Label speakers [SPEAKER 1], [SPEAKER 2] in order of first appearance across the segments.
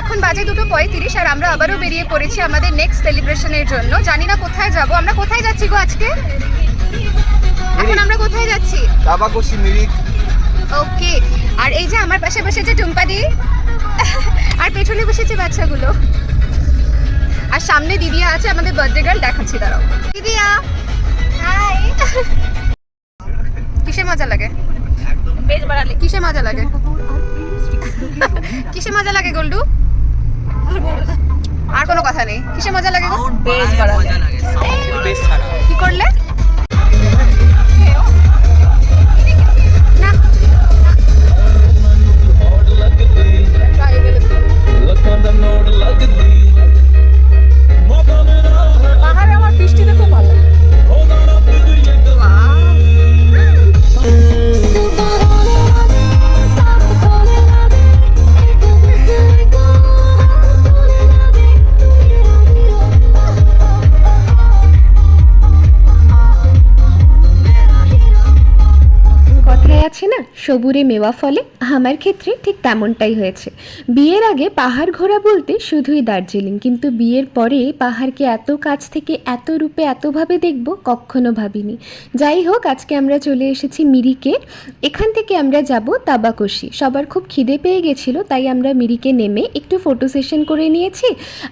[SPEAKER 1] এখন বাজে 2:35 আর আমরা আবারও বেরিয়ে পড়েছি আমাদের নেক্সট সেলিব্রেশনের জন্য। জানি না কোথায় যাব। আমরা কোথায় যাচ্ছি গো আজকে? এখন আমরা কোথায় যাচ্ছি?
[SPEAKER 2] দাবাকষি মিরিক।
[SPEAKER 1] ওকে। আর এই যে আমার পাশে বসেছে টুম্পাদি আর পেছনে বসেছে বাচ্চাগুলো, আর সামনে দিদিয়া আছে আমাদের বার্থডে গার্ল। দেখাচ্ছি, দাঁড়াও। দিদিয়া হাই। কিসে মজা লাগে? বেশ বাড়ালে কিসে মজা লাগে? কিসে মজা লাগে গোল্ডু? আর কোনো কথা নেই। কিসে মজা লাগে? বেশ বাড়ালে। কি করলে? না
[SPEAKER 3] পাহাড়ে আমার বৃষ্টিতে খুব ভালো লাগে।
[SPEAKER 4] কথায় আছে না, সবুরে মেওয়া ফলে। আমার ক্ষেত্রে ঠিক তেমনটাই হয়েছে। বিয়ের আগে পাহাড় ঘোরা বলতে শুধুই দার্জিলিং, কিন্তু বিয়ের পরে পাহাড়কে এত কাছ থেকে এত রূপে এতভাবে দেখব কখনো ভাবিনি। যাই হোক, আজকে আমরা চলে এসেছি মিরিকে। এখান থেকে আমরা যাব দাবাকষি। সবার খুব খিদে পেয়ে গেছিলো, তাই আমরা মিরিকে নেমে একটু ফটো সেশন করে নিয়েছি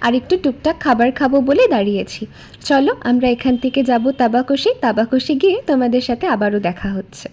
[SPEAKER 4] আর একটু টুকটাক খাবার খাবো বলে দাঁড়িয়েছি। চলো আমরা এখান থেকে যাব দাবাকষি। দাবাকষি গিয়ে তোমাদের সাথে আবারও দেখা হচ্ছে।